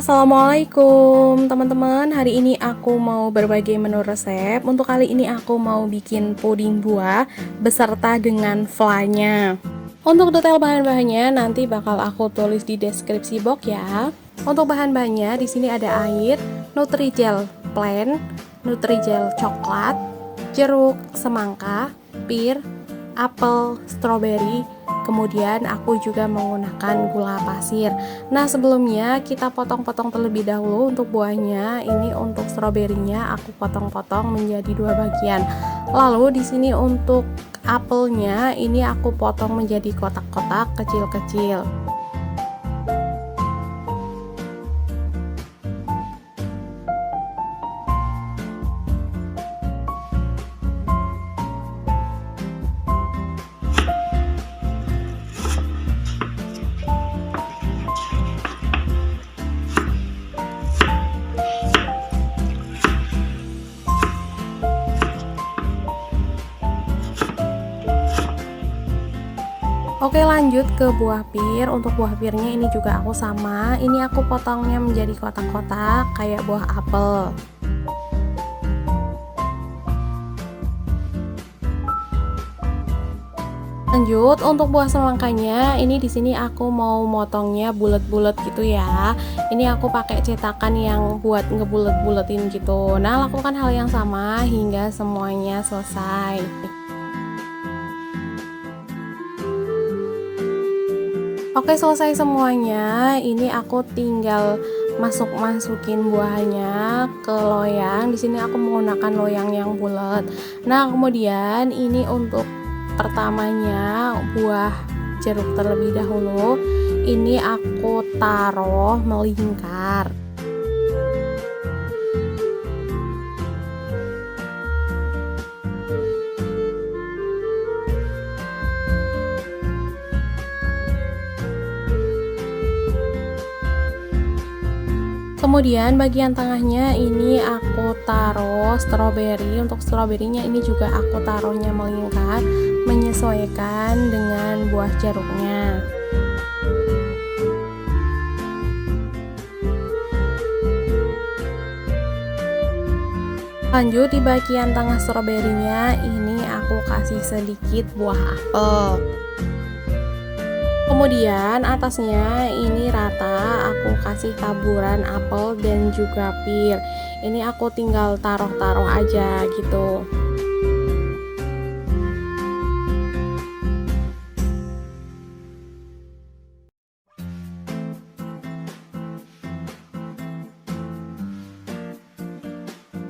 Assalamualaikum teman-teman. Hari ini aku mau berbagi menu resep. Untuk kali ini aku mau bikin puding buah beserta dengan flanya. Untuk detail bahan-bahannya nanti bakal aku tulis di deskripsi box ya. Untuk bahan-bahannya di sini ada air, Nutrijel plain, Nutrijel coklat, jeruk semangka, pir, apel, stroberi. Kemudian aku juga menggunakan gula pasir. Nah, sebelumnya kita potong-potong terlebih dahulu untuk buahnya. Ini untuk stroberinya aku potong-potong menjadi 2 bagian. Lalu di sini untuk apelnya ini aku potong menjadi kotak-kotak kecil-kecil. Oke, lanjut ke buah pir. Untuk buah pirnya ini juga aku sama. Ini aku potongnya menjadi kotak-kotak kayak buah apel. Lanjut untuk buah semangkanya, ini di sini aku mau motongnya bulat-bulat gitu ya. Ini aku pakai cetakan yang buat ngebulet-buletin gitu. Nah, lakukan hal yang sama hingga semuanya selesai. Oke, selesai semuanya. Ini aku tinggal masukin buahnya ke loyang. Di sini aku menggunakan loyang yang bulat. Nah, kemudian ini untuk pertamanya buah jeruk terlebih dahulu. Ini aku taruh melingkar. Kemudian bagian tengahnya ini aku taruh stroberi. Untuk stroberinya ini juga aku taruhnya melingkar menyesuaikan dengan buah jeruknya. Lanjut di bagian tengah stroberinya ini aku kasih sedikit buah apel. Kemudian atasnya ini rata aku kasih taburan apel dan juga pir. Ini aku tinggal taruh-taruh aja gitu.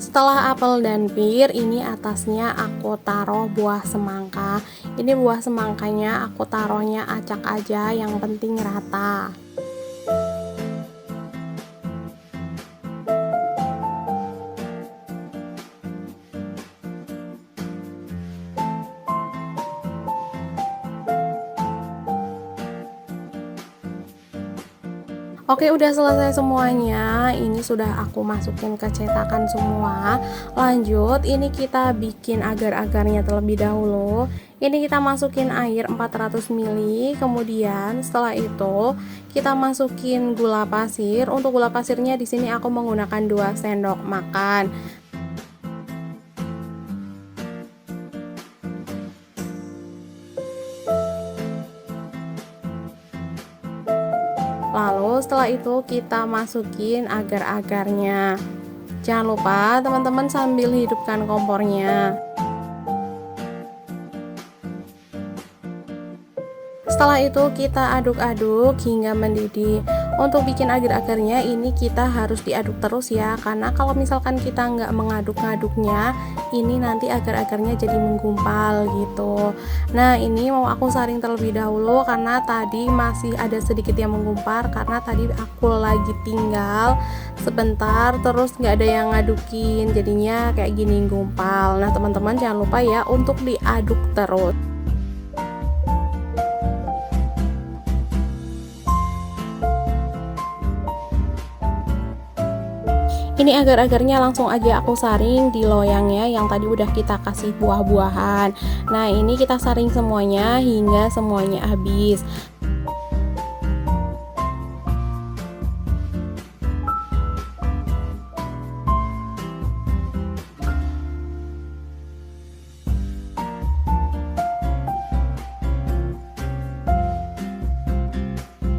Setelah apel dan pir, ini atasnya aku taruh buah semangka. Ini buah semangkanya aku taruhnya acak aja, yang penting rata. Oke, udah selesai semuanya. Ini sudah aku masukin ke cetakan semua. Lanjut, ini kita bikin agar-agarnya terlebih dahulu. Ini kita masukin air 400 ml. Kemudian setelah itu kita masukin gula pasir. Untuk gula pasirnya di sini aku menggunakan 2 sendok makan. Lalu setelah itu kita masukin agar-agarnya. Jangan lupa teman-teman sambil hidupkan kompornya. Setelah itu kita aduk-aduk hingga mendidih. Untuk bikin agar-agarnya ini kita harus diaduk terus ya, karena kalau misalkan kita nggak mengaduk-ngaduknya, ini nanti agar-agarnya jadi menggumpal gitu. Nah, ini mau aku saring terlebih dahulu karena tadi masih ada sedikit yang menggumpal, karena tadi aku lagi tinggal sebentar terus nggak ada yang ngadukin, jadinya kayak gini gumpal. Nah, teman-teman jangan lupa ya untuk diaduk terus. Ini agar-agarnya langsung aja aku saring di loyangnya yang tadi udah kita kasih buah-buahan. Nah, ini kita saring semuanya hingga semuanya habis.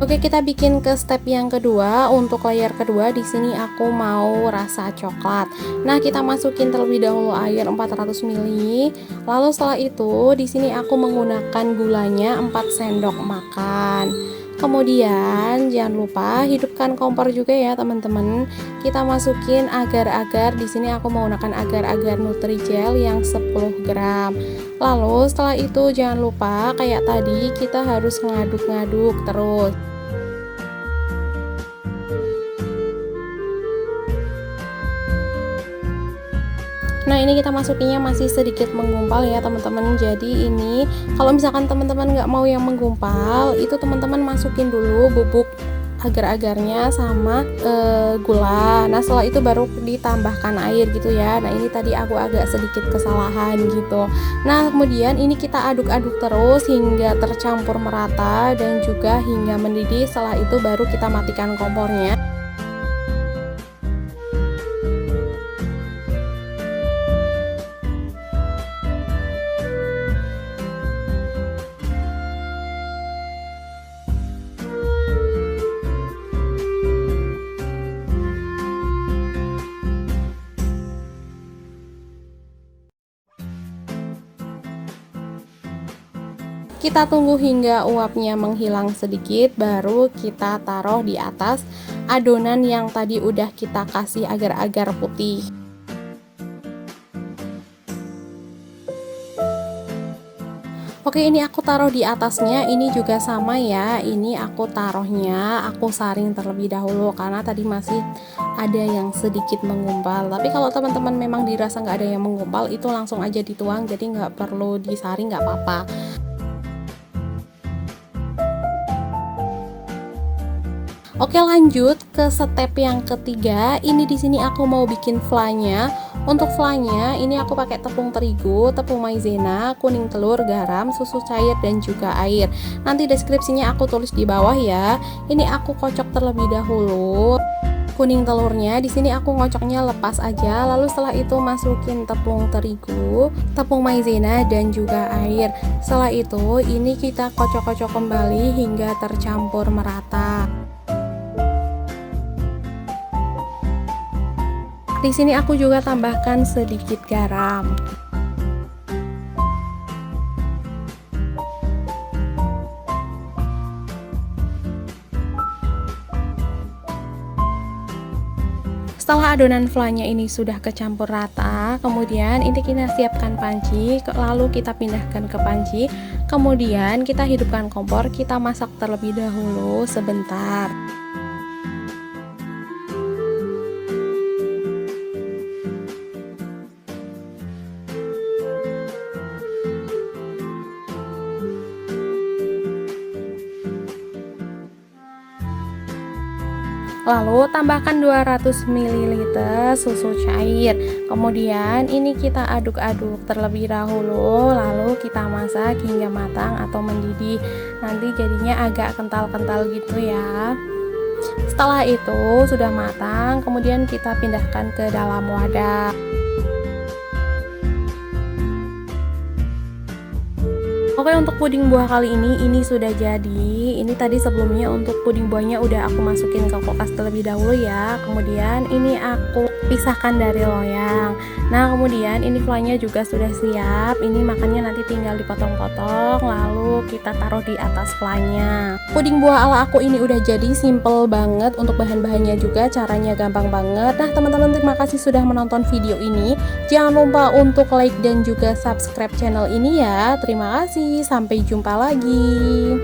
Oke, kita bikin ke step yang kedua. Untuk layer kedua di sini aku mau rasa coklat. Nah, kita masukin terlebih dahulu air 400 ml. Lalu setelah itu di sini aku menggunakan gulanya 4 sendok makan. Kemudian jangan lupa hidupkan kompor juga ya teman-teman. Kita masukin agar-agar, di sini aku menggunakan agar-agar Nutrijel yang 10 gram. Lalu setelah itu jangan lupa kayak tadi kita harus ngaduk-ngaduk terus. Nah, ini kita masukinnya masih sedikit menggumpal ya teman-teman. Jadi ini kalau misalkan teman-teman nggak mau yang menggumpal, itu teman-teman masukin dulu bubuk agar-agarnya sama gula. Nah, setelah itu baru ditambahkan air gitu ya. Nah, ini tadi aku agak sedikit kesalahan gitu. Nah, kemudian ini kita aduk-aduk terus hingga tercampur merata dan juga hingga mendidih. Setelah itu baru kita matikan kompornya. Kita tunggu hingga uapnya menghilang sedikit, baru kita taruh di atas adonan yang tadi udah kita kasih agar-agar putih. Oke, ini aku taruh di atasnya. Ini juga sama ya. Ini aku taruhnya, aku saring terlebih dahulu karena tadi masih ada yang sedikit menggumpal. Tapi kalau teman-teman memang dirasa nggak ada yang menggumpal, itu langsung aja dituang. Jadi nggak perlu disaring, nggak apa-apa. Oke, lanjut ke step yang ketiga. Ini di sini aku mau bikin flanya. Untuk flanya ini aku pakai tepung terigu, tepung maizena, kuning telur, garam, susu cair dan juga air. Nanti deskripsinya aku tulis di bawah ya. Ini aku kocok terlebih dahulu. Kuning telurnya di sini aku ngocoknya lepas aja. Lalu setelah itu masukin tepung terigu, tepung maizena dan juga air. Setelah itu ini kita kocok-kocok kembali hingga tercampur merata. Di sini aku juga tambahkan sedikit garam. Setelah adonan flanya ini sudah kecampur rata, kemudian ini kita siapkan panci, lalu kita pindahkan ke panci. Kemudian kita hidupkan kompor, kita masak terlebih dahulu sebentar. Lalu tambahkan 200 ml susu cair. Kemudian ini kita aduk-aduk terlebih dahulu, lalu kita masak hingga matang atau mendidih. Nanti jadinya agak kental-kental gitu ya. Setelah itu sudah matang, kemudian kita pindahkan ke dalam wadah. Oke, untuk puding buah kali ini sudah jadi. Ini tadi sebelumnya untuk puding buahnya udah aku masukin ke kulkas terlebih dahulu ya. Kemudian ini aku pisahkan dari loyang. Nah, kemudian ini flanya juga sudah siap. Ini makannya nanti tinggal dipotong-potong, lalu kita taruh di atas flanya. Puding buah ala aku ini udah jadi, simple banget. Untuk bahan-bahannya juga caranya gampang banget. Nah, teman-teman, terima kasih sudah menonton video ini. Jangan lupa untuk like dan juga subscribe channel ini ya. Terima kasih. Sampai jumpa lagi.